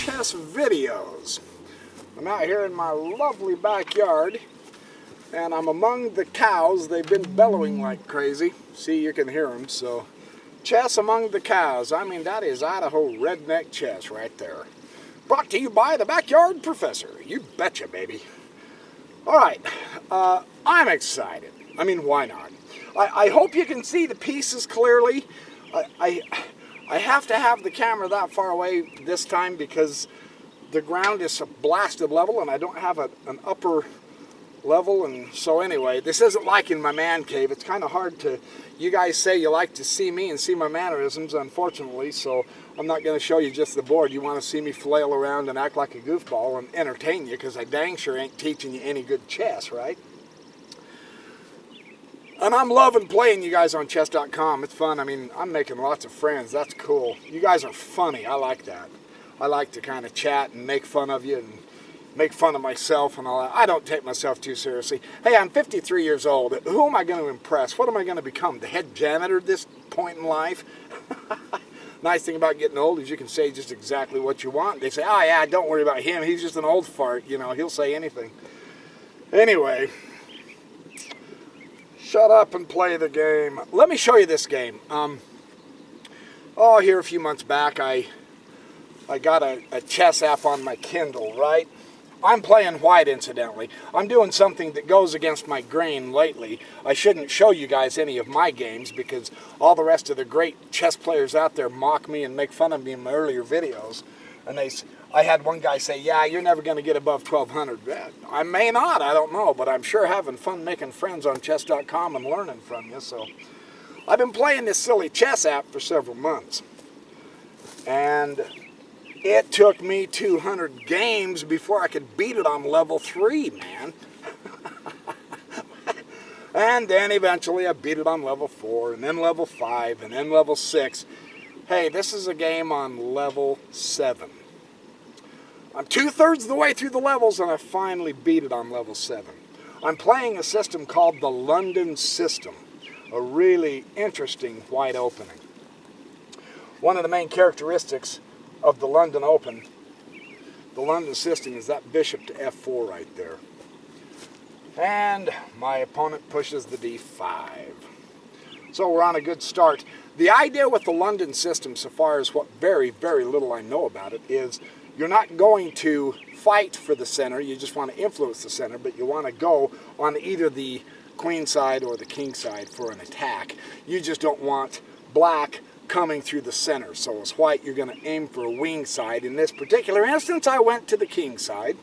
chess videos. I'm out here in my lovely backyard and I'm among the cows. They've been bellowing like crazy. See, you can hear them. So chess among the cows. I mean, that is Idaho redneck chess right there. Brought to you by the Backyard Professor. You betcha, baby. All right, I'm excited. I mean, why not? I hope you can see the pieces clearly. I have to have the camera that far away this time because the ground is a blasted level and I don't have an upper level. And so anyway, this isn't like in my man cave. It's kind of hard to, you guys say you like to see me and see my mannerisms, unfortunately, so I'm not going to show you just the board. You want to see me flail around and act like a goofball and entertain you, because I dang sure ain't teaching you any good chess, right? And I'm loving playing you guys on chess.com. It's fun. I mean, I'm making lots of friends. That's cool. You guys are funny. I like that. I like to kind of chat and make fun of you and make fun of myself and all that. I don't take myself too seriously. Hey, I'm 53 years old. Who am I going to impress? What am I going to become? The head janitor at this point in life? Nice thing about getting old is you can say just exactly what you want. They say, oh yeah, don't worry about him. He's just an old fart. You know, he'll say anything. Anyway, shut up and play the game. Let me show you this game. Here a few months back, I got a chess app on my Kindle, right? I'm playing white, incidentally. I'm doing something that goes against my grain lately. I shouldn't show you guys any of my games because all the rest of the great chess players out there mock me and make fun of me in my earlier videos. And I had one guy say, yeah, you're never going to get above 1200. I may not, I don't know, but I'm sure having fun making friends on chess.com and learning from you. So I've been playing this silly chess app for several months. And it took me 200 games before I could beat it on level 3, man. And then eventually I beat it on level 4, and then level 5, and then level 6. Hey, this is a game on level 7. I'm 2/3 of the way through the levels, and I finally beat it on level 7. I'm playing a system called the London system, a really interesting white opening. One of the main characteristics of the London Open, the London system, is that bishop to f4 right there. And my opponent pushes the d5. So we're on a good start. The idea with the London system, so far as what very, very little I know about it, is you're not going to fight for the center, you just want to influence the center, but you want to go on either the queen side or the king side for an attack. You just don't want black coming through the center. So as white, you're going to aim for a wing side. In this particular instance, I went to the king side.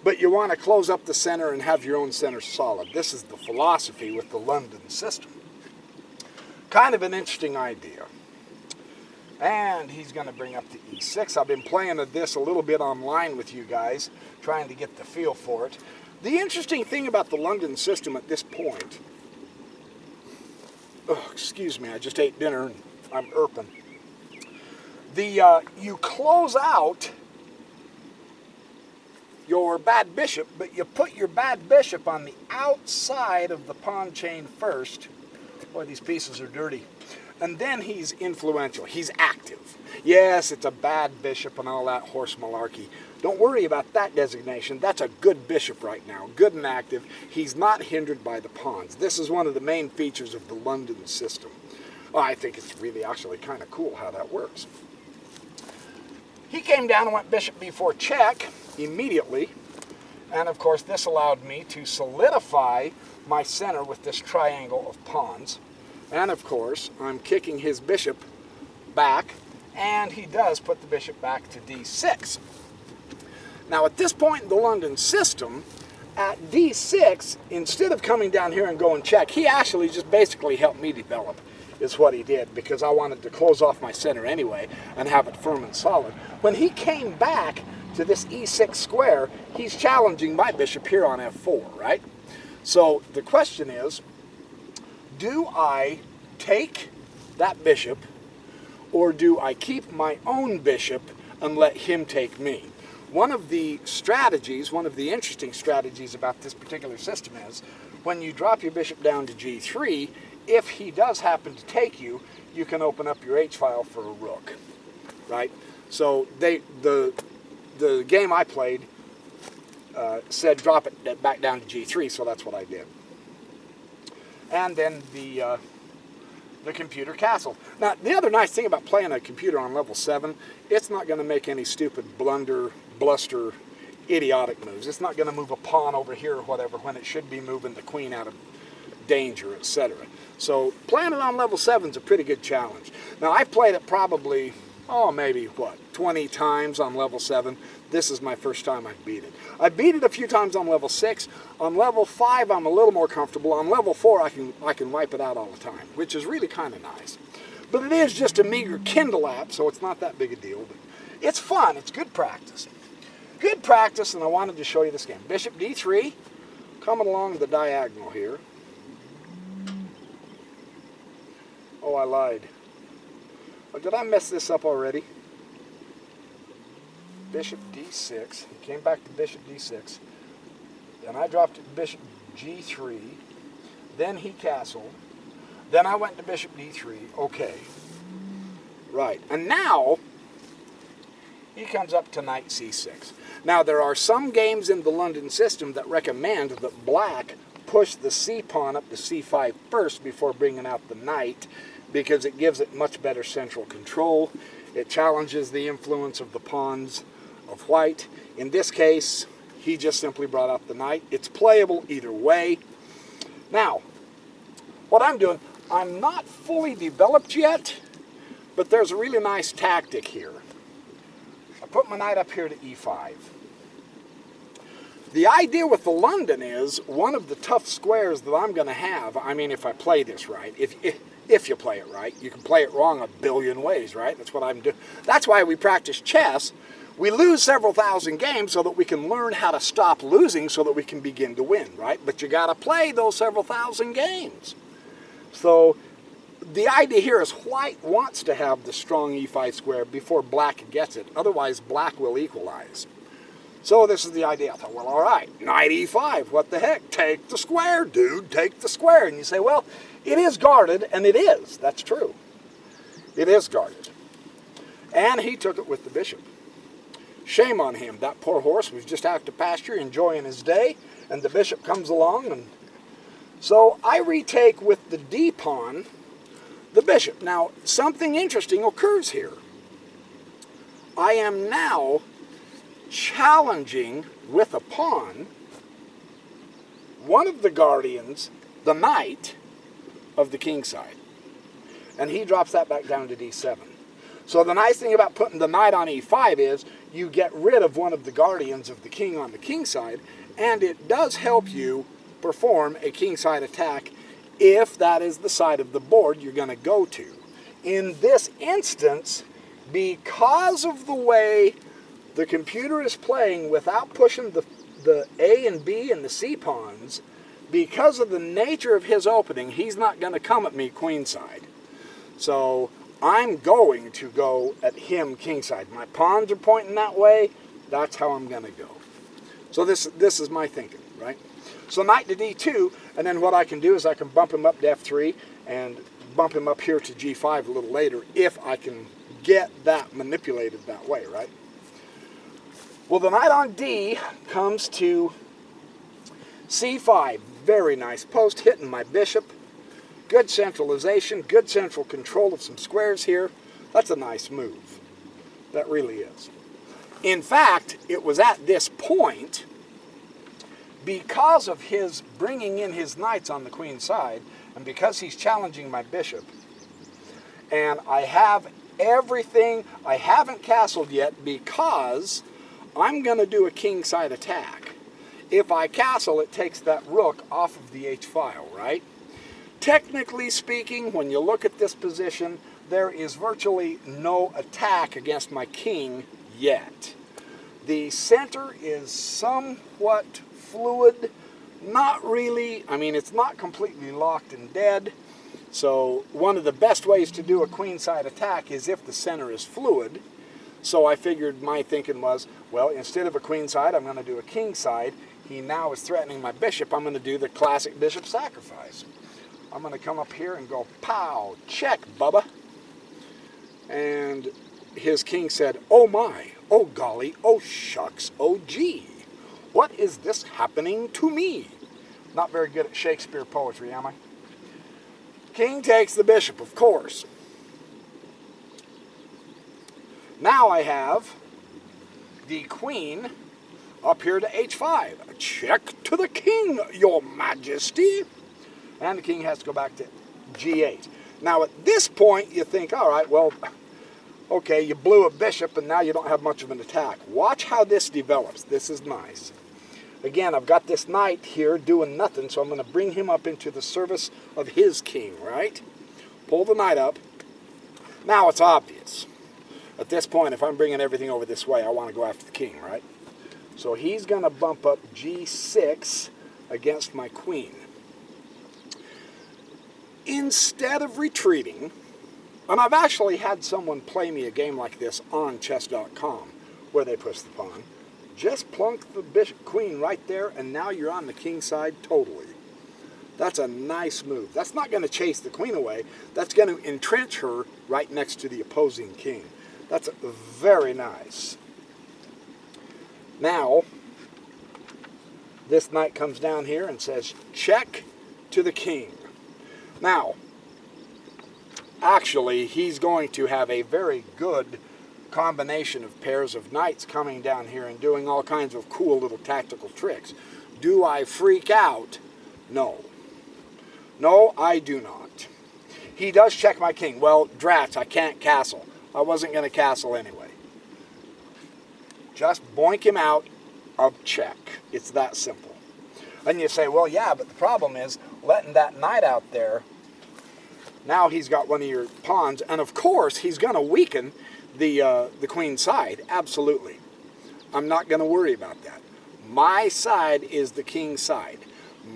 But you want to close up the center and have your own center solid. This is the philosophy with the London system. Kind of an interesting idea. And he's going to bring up the e6. I've been playing this a little bit online with you guys, trying to get the feel for it. The interesting thing about the London system at this point, excuse me, I just ate dinner and I'm irping. You close out your bad bishop, but you put your bad bishop on the outside of the pawn chain first. Boy, these pieces are dirty. And then he's influential. He's active. Yes, it's a bad bishop and all that horse malarkey. Don't worry about that designation. That's a good bishop right now, good and active. He's not hindered by the pawns. This is one of the main features of the London system. Well, I think it's really actually kind of cool how that works. He came down and went bishop b4 check immediately. And of course, this allowed me to solidify my center with this triangle of pawns. And of course, I'm kicking his bishop back, and he does put the bishop back to d6. Now at this point in the London system, at d6, instead of coming down here and going check, he actually just basically helped me develop, is what he did, because I wanted to close off my center anyway and have it firm and solid. When he came back to this e6 square, he's challenging my bishop here on f4, right? So the question is, do I take that bishop, or do I keep my own bishop and let him take me? One of the strategies, one of the interesting strategies about this particular system is, when you drop your bishop down to g3, if he does happen to take you, you can open up your h-file for a rook, right? So the the game I played said drop it back down to G3, so that's what I did. And then the computer castled. Now, the other nice thing about playing a computer on level 7, it's not going to make any stupid bluster, idiotic moves. It's not going to move a pawn over here or whatever when it should be moving the queen out of danger, etc. So playing it on level 7 is a pretty good challenge. Now, I've played it probably, maybe, 20 times on level 7. This is my first time I've beat it. I beat it a few times on level 6. On level 5, I'm a little more comfortable. On level 4, I can wipe it out all the time, which is really kind of nice. But it is just a meager Kindle app, so it's not that big a deal. But it's fun. It's good practice. Good practice, and I wanted to show you this game. Bishop D3, coming along the diagonal here. Oh, I lied. Oh, did I mess this up already? Bishop D6. He came back to Bishop D6. Then I dropped it to Bishop G3. Then he castled. Then I went to Bishop D3. Okay. Right. And now he comes up to Knight C6. Now there are some games in the London system that recommend that black push the C pawn up to C5 first before bringing out the knight, because it gives it much better central control. It challenges the influence of the pawns of white. In this case, he just simply brought out the knight. It's playable either way. Now, what I'm doing, I'm not fully developed yet, but there's a really nice tactic here. I put my knight up here to E5. The idea with the London is one of the tough squares that I'm going to have, I mean, if I play this right, if you play it right. You can play it wrong a billion ways, right? That's what I'm doing. That's why we practice chess. We lose several thousand games so that we can learn how to stop losing so that we can begin to win, right? But you got to play those several thousand games. So the idea here is white wants to have the strong E5 square before black gets it. Otherwise, black will equalize. So this is the idea. I thought, well, all right, knight E5, what the heck? Take the square, dude, take the square. And you say, well, it is guarded, and it is. That's true. It is guarded. And he took it with the bishop. Shame on him. That poor horse was just out to pasture enjoying his day, and the bishop comes along. And so I retake with the D pawn the bishop. Now, something interesting occurs here. I am now challenging with a pawn one of the guardians, the knight, of the king side. And he drops that back down to D7. So the nice thing about putting the knight on E5 is you get rid of one of the guardians of the king on the king side, and it does help you perform a king side attack if that is the side of the board you're going to go to. In this instance, because of the way the computer is playing without pushing the A and B and the C pawns, because of the nature of his opening, he's not going to come at me queenside. So I'm going to go at him kingside. My pawns are pointing that way. That's how I'm going to go. So this is my thinking, right? So knight to D2, and then what I can do is I can bump him up to F3 and bump him up here to G5 a little later if I can get that manipulated that way, right? Well, the knight on D comes to C5. Very nice post, hitting my bishop. Good centralization, good central control of some squares here. That's a nice move. That really is. In fact, it was at this point, because of his bringing in his knights on the queen side, and because he's challenging my bishop, and I have everything, I haven't castled yet because I'm going to do a king side attack. If I castle, it takes that rook off of the H file, right? Technically speaking, when you look at this position, there is virtually no attack against my king yet. The center is somewhat fluid, not really, I mean, it's not completely locked and dead. So one of the best ways to do a queenside attack is if the center is fluid. So I figured my thinking was, well, instead of a queenside, I'm going to do a kingside. He now is threatening my bishop. I'm going to do the classic bishop sacrifice. I'm going to come up here and go, pow, check, Bubba. And his king said, "Oh my, oh golly, oh shucks, oh gee, what is this happening to me?" Not very good at Shakespeare poetry, am I? King takes the bishop, of course. Now I have the queen up here to h5. Check to the king, your majesty. And the king has to go back to g8. Now at this point you think, all right, well, okay, you blew a bishop and now you don't have much of an attack. Watch how this develops. This is nice. Again, I've got this knight here doing nothing, so I'm going to bring him up into the service of his king, right? Pull the knight up. Now it's obvious. At this point, if I'm bringing everything over this way, I want to go after the king, right? So he's going to bump up g6 against my queen. Instead of retreating, and I've actually had someone play me a game like this on chess.com, where they push the pawn. Just plunk the bishop queen right there, and now you're on the king side totally. That's a nice move. That's not going to chase the queen away. That's going to entrench her right next to the opposing king. That's very nice. Now, this knight comes down here and says, check to the king. Now, actually, he's going to have a very good combination of pairs of knights coming down here and doing all kinds of cool little tactical tricks. Do I freak out? No. No, I do not. He does check my king. Well, drats, I can't castle. I wasn't going to castle anyway. Just boink him out of check. It's that simple. And you say, well, yeah, but the problem is letting that knight out there. Now he's got one of your pawns, and of course he's going to weaken the queen side. Absolutely. I'm not going to worry about that. My side is the king side.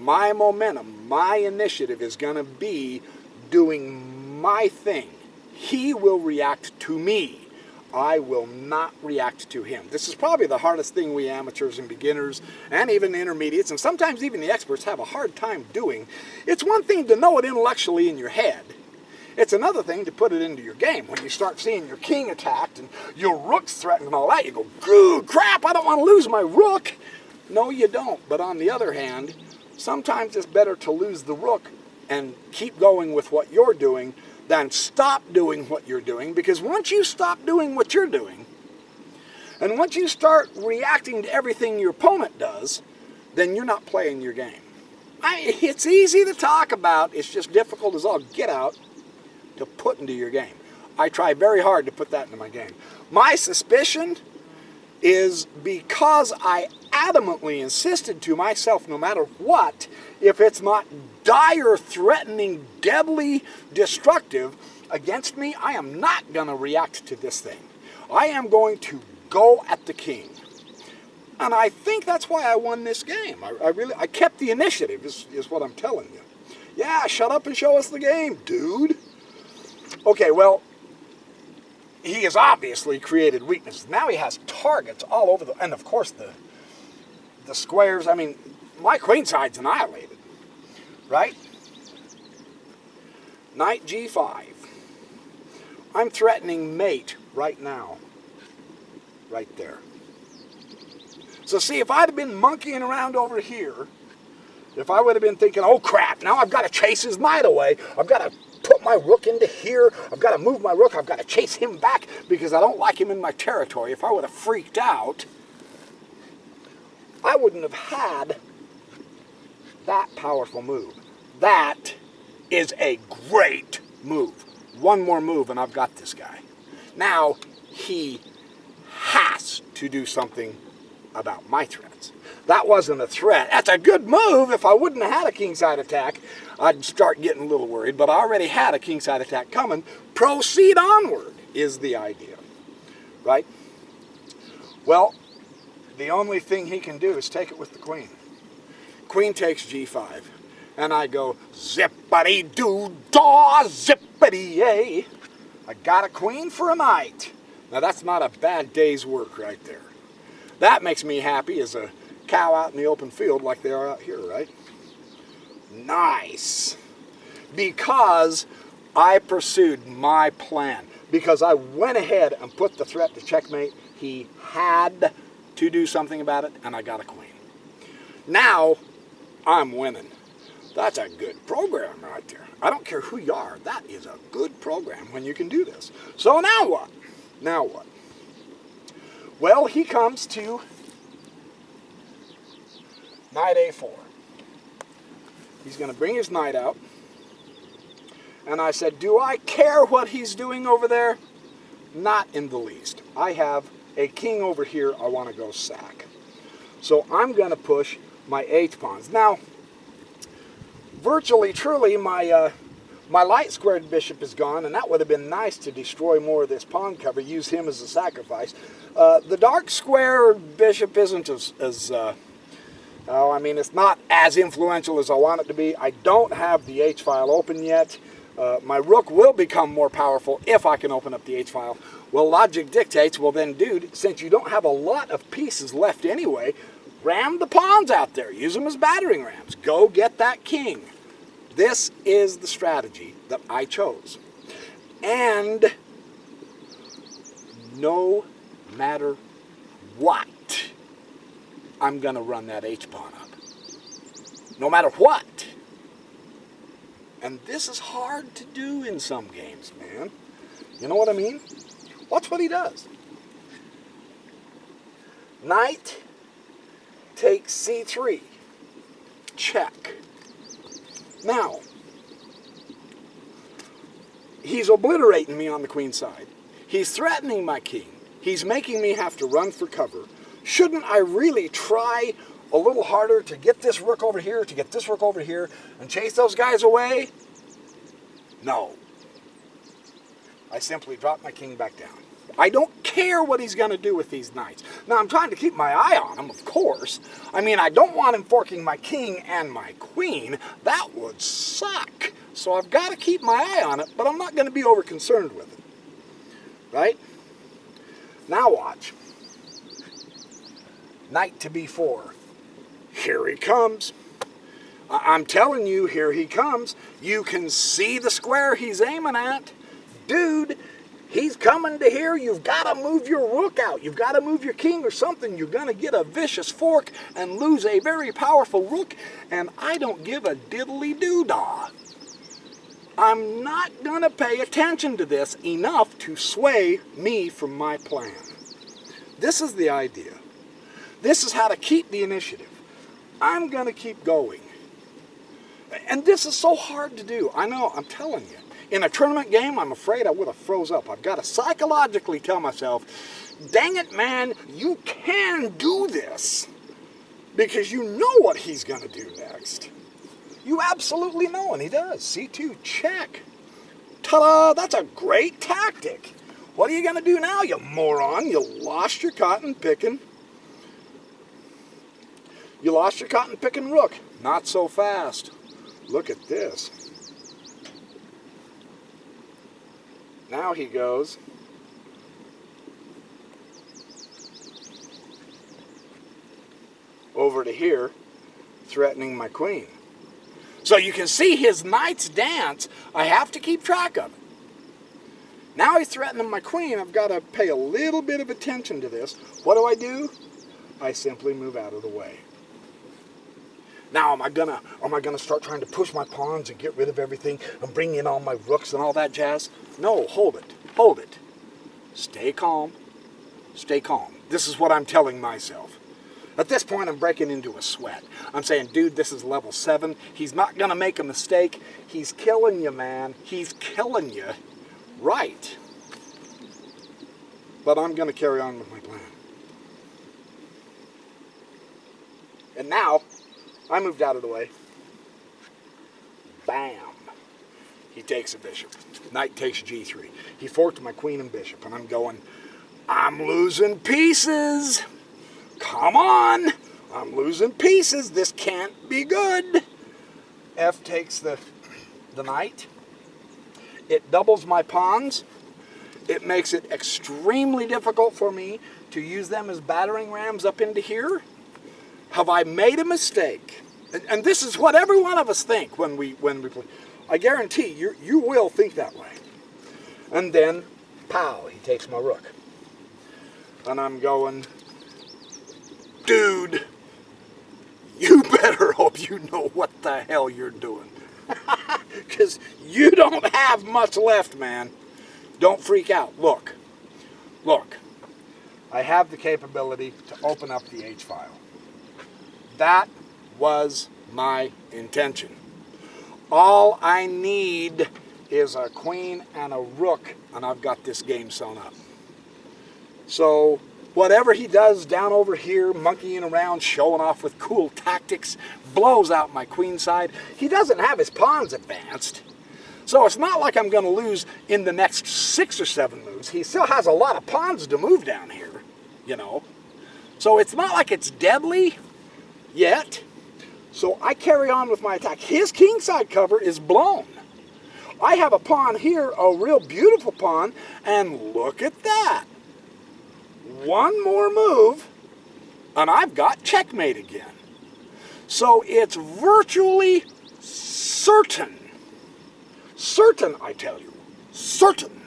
My momentum, my initiative is going to be doing my thing. He will react to me. I will not react to him. This is probably the hardest thing we amateurs and beginners and even the intermediates and sometimes even the experts have a hard time doing. It's one thing to know it intellectually in your head. It's another thing to put it into your game. When you start seeing your king attacked and your rook's threatened and all that, you go, goo, crap, I don't want to lose my rook. No, you don't. But on the other hand, sometimes it's better to lose the rook and keep going with what you're doing than stop doing what you're doing, because once you stop doing what you're doing, and once you start reacting to everything your opponent does, then you're not playing your game. It's easy to talk about, it's just difficult as all get out to put into your game. I try very hard to put that into my game. My suspicion is because I adamantly insisted to myself, no matter what, if it's not dire, threatening, deadly, destructive against me, I am not going to react to this thing. I am going to go at the king. And I think that's why I won this game. I kept the initiative, is what I'm telling you. Yeah, shut up and show us the game, dude. Okay, well, he has obviously created weaknesses. Now he has targets all over and of course the squares. I mean, my queen side's annihilated, right? Knight g5. I'm threatening mate right now, right there. So see, if I'd have been monkeying around over here, if I would have been thinking, oh crap, now I've got to chase his knight away, I've got to put my rook into here, I've got to move my rook, I've got to chase him back because I don't like him in my territory. If I would have freaked out, I wouldn't have had that powerful move. That is a great move. One more move and I've got this guy. Now, he has to do something about my threats. That wasn't a threat. That's a good move. If I wouldn't have had a kingside attack, I'd start getting a little worried, but I already had a kingside attack coming. Proceed onward is the idea, right? Well, the only thing he can do is take it with the queen. Queen takes g5, and I go zippity-doo-dah, zippity-yay. I got a queen for a knight. Now that's not a bad day's work right there. That makes me happy as a cow out in the open field like they are out here, right? Nice. Because I pursued my plan. because I went ahead and put the threat to checkmate. He had to do something about it, and I got a queen. Now, I'm winning. That's a good program right there. I don't care who you are. That is a good program when you can do this. So now what? Now what? Well, he comes to knight a4. He's going to bring his knight out. And I said, do I care what he's doing over there? Not in the least. I have a king over here I want to go sack. So I'm going to push my h-pawns. Now, virtually, truly, my light squared bishop is gone, and that would have been nice to destroy more of this pawn cover, use him as a sacrifice. The dark square bishop isn't it's not as influential as I want it to be. I don't have the h-file open yet. My rook will become more powerful if I can open up the h-file. Well, logic dictates, well then, dude, since you don't have a lot of pieces left anyway, ram the pawns out there. Use them as battering rams. Go get that king. This is the strategy that I chose. And no matter what, I'm going to run that h-pawn up. No matter what. And this is hard to do in some games, man. You know what I mean? Watch what he does. Knight takes c3. Check. Now, he's obliterating me on the queen side. He's threatening my king. He's making me have to run for cover. Shouldn't I really try a little harder to get this rook over here, to get this rook over here, and chase those guys away? No. I simply drop my king back down. I don't care what he's going to do with these knights. Now, I'm trying to keep my eye on him, of course. I mean, I don't want him forking my king and my queen. That would suck. So I've got to keep my eye on it, but I'm not going to be over concerned with it. Right? Now watch. Knight to b4. Here he comes. I'm telling you, here he comes. You can see the square he's aiming at. Dude, he's coming to here. You've got to move your rook out. You've got to move your king or something. You're going to get a vicious fork and lose a very powerful rook. And I don't give a diddly doo-dah. I'm not going to pay attention to this enough to sway me from my plan. This is the idea. This is how to keep the initiative. I'm going to keep going. And this is so hard to do. I know, I'm telling you. In a tournament game, I'm afraid I would have froze up. I've got to psychologically tell myself, dang it, man, you can do this. Because you know what he's going to do next. You absolutely know, and he does. C2, check. Ta-da, that's a great tactic. What are you going to do now, you moron? You lost your cotton picking. You lost your cotton picking rook. Not so fast. Look at this. Now he goes over to here, threatening my queen. So you can see his knight's dance. I have to keep track of it. Now he's threatening my queen. I've got to pay a little bit of attention to this. What do? I simply move out of the way. Now, am I gonna start trying to push my pawns and get rid of everything and bring in all my rooks and all that jazz? No, hold it. Stay calm. Stay calm. This is what I'm telling myself. At this point, I'm breaking into a sweat. I'm saying, dude, this is level 7. He's not gonna make a mistake. He's killing you, man. He's killing you. Right. But I'm gonna carry on with my plan. And now, I moved out of the way. Bam. He takes a bishop. Knight takes g3. He forked my queen and bishop, and I'm going, I'm losing pieces. Come on. I'm losing pieces. This can't be good. F takes the knight. It doubles my pawns. It makes it extremely difficult for me to use them as battering rams up into here. Have I made a mistake? And this is what every one of us think when we play. I guarantee you will think that way. And then Pow, he takes my rook. And I'm going, dude, you better hope you know what the hell you're doing. Because you don't have much left, man. Don't freak out. Look, I have the capability to open up the H file. That was my intention. All I need is a queen and a rook, and I've got this game sewn up. So whatever he does down over here, monkeying around, showing off with cool tactics, blows out my queen side. He doesn't have his pawns advanced. So it's not like I'm going to lose in the next 6 or 7 moves. He still has a lot of pawns to move down here, you know. So it's not like it's deadly yet. So I carry on with my attack. His kingside cover is blown. I have a pawn here, a real beautiful pawn, and look at that. One more move, and I've got checkmate again. So it's virtually certain, I tell you, certain,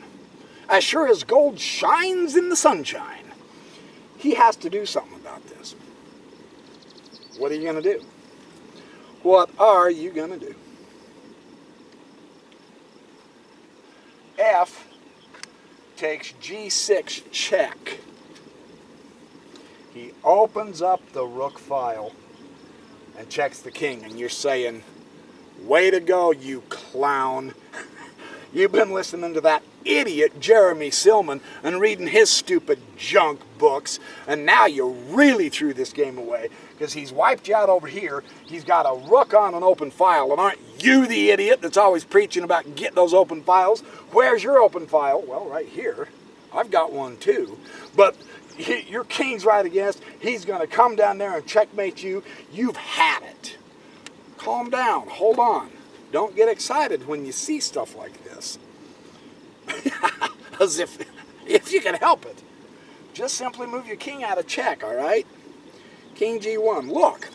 as sure as gold shines in the sunshine, he has to do something about this. What are you going to do? What are you going to do? F takes G6 check. He opens up the rook file and checks the king, and you're saying, way to go, you clown. You've been listening to that idiot Jeremy Silman and reading his stupid junk books, and now you really threw this game away because he's wiped you out over here. He's got a rook on an open file, and aren't you the idiot that's always preaching about get those open files? Where's your open file? Well, right here. I've got one too, but your king's right against. He's going to come down there and checkmate you. You've had it. Calm down. Hold on. Don't get excited when you see stuff like this. As if you can help it. Just simply move your king out of check, all right? King G1. Look.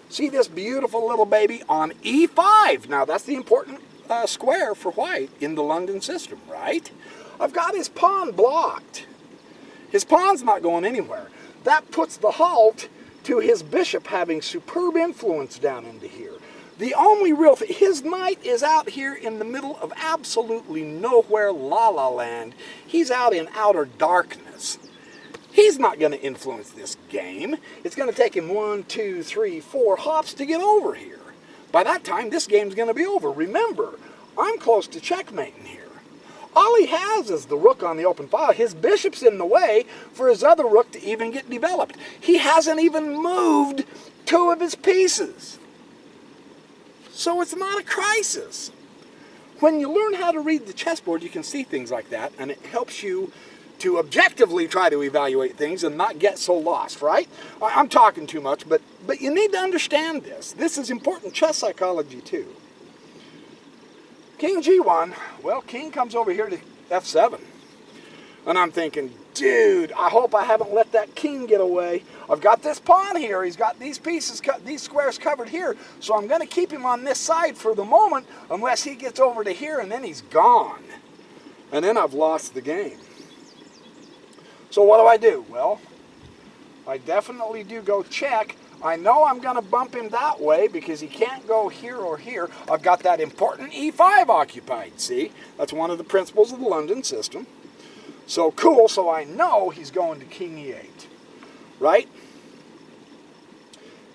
See this beautiful little baby on E5. Now, that's the important square for white in the London system, right? I've got his pawn blocked. His pawn's not going anywhere. That puts the halt to his bishop having superb influence down into here. The only real thing, his knight is out here in the middle of absolutely nowhere, la-la land. He's out in outer darkness. He's not going to influence this game. It's going to take him 1, 2, 3, 4 hops to get over here. By that time, this game's going to be over. Remember, I'm close to checkmating here. All he has is the rook on the open file. His bishop's in the way for his other rook to even get developed. He hasn't even moved 2 of his pieces. So it's not a crisis. When you learn how to read the chessboard, you can see things like that, and it helps you to objectively try to evaluate things and not get so lost, right? I'm talking too much, but you need to understand this. This is important chess psychology too. King G1, well, king comes over here to F7. And I'm thinking, dude, I hope I haven't let that king get away. I've got this pawn here. He's got these pieces, these squares covered here. So I'm going to keep him on this side for the moment unless he gets over to here, and then he's gone. And then I've lost the game. So what do? Well, I definitely do go check. I know I'm going to bump him that way because he can't go here or here. I've got that important E5 occupied, see? That's one of the principles of the London system. So cool, so I know he's going to King E8, right?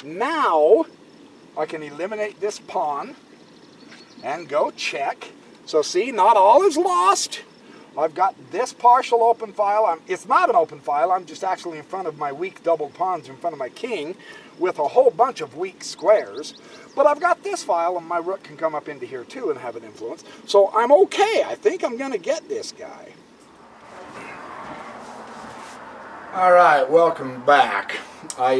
Now, I can eliminate this pawn and go check. So see, not all is lost. I've got this partial open file. It's not an open file. I'm just actually in front of my weak doubled pawns in front of my king with a whole bunch of weak squares. But I've got this file, and my rook can come up into here too and have an influence. So I'm okay. I think I'm going to get this guy. All right, welcome back. I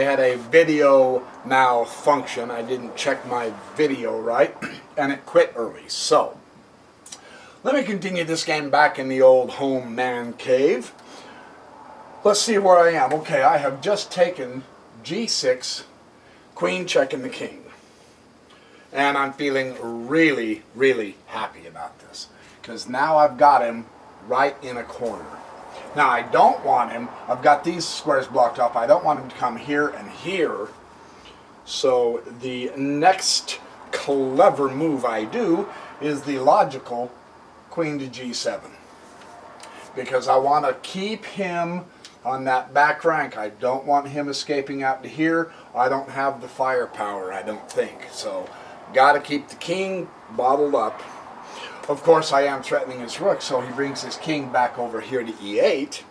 had a video malfunction. I didn't check my video right, and it quit early. So let me continue this game back in the old home man cave. Let's see where I am. Okay, I have just taken G6, queen checking the king. And I'm feeling really, really happy about this. Because now I've got him right in a corner. Now I don't want him, I've got these squares blocked off, I don't want him to come here and here. So the next clever move I do is the logical queen to g7. Because I want to keep him on that back rank. I don't want him escaping out to here. I don't have the firepower, I don't think. So got to keep the king bottled up. Of course, I am threatening his rook, so he brings his king back over here to e8.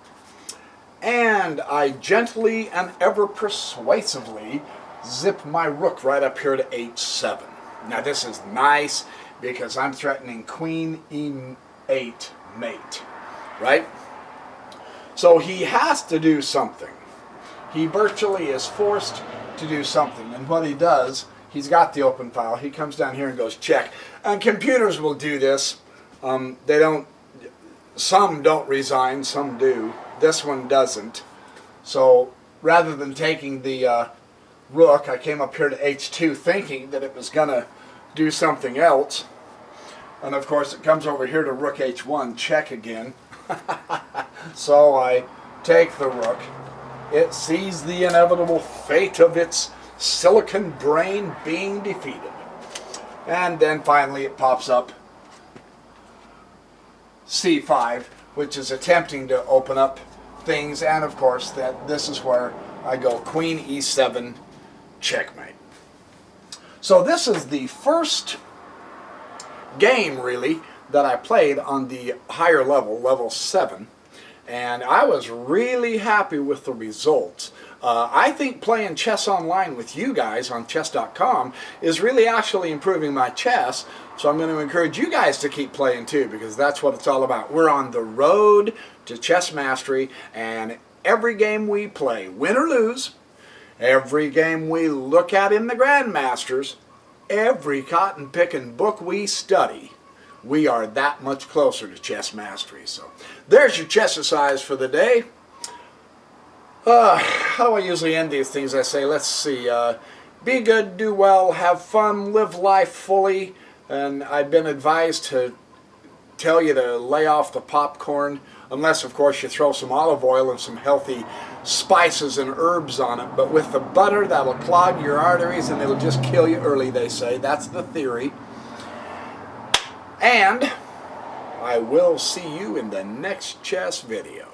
And I gently and ever persuasively zip my rook right up here to h7. Now this is nice because I'm threatening queen e8 mate, right? So he has to do something. He virtually is forced to do something. And what he does, he's got the open file. He comes down here and goes check. And computers will do this. Some don't resign, some do. This one doesn't. So rather than taking the rook, I came up here to h2 thinking that it was going to do something else. And of course it comes over here to rook h1, check again. So I take the rook. It sees the inevitable fate of its silicon brain being defeated. And then finally it pops up c5, which is attempting to open up things. And of course this is where I go queen e7, checkmate. So this is the first game really that I played on the higher level, level 7, and I was really happy with the results. I think playing chess online with you guys on chess.com is really actually improving my chess, so I'm going to encourage you guys to keep playing too, because that's what it's all about. We're on the road to chess mastery, and every game we play, win or lose, every game we look at in the Grandmasters, every cotton-picking book we study, we are that much closer to chess mastery. So there's your chess exercise for the day. How do I usually end these things? I say, let's see, be good, do well, have fun, live life fully. And I've been advised to tell you to lay off the popcorn, unless of course you throw some olive oil and some healthy spices and herbs on it. But with the butter, that'll clog your arteries and it'll just kill you early, they say. That's the theory. And I will see you in the next chess video.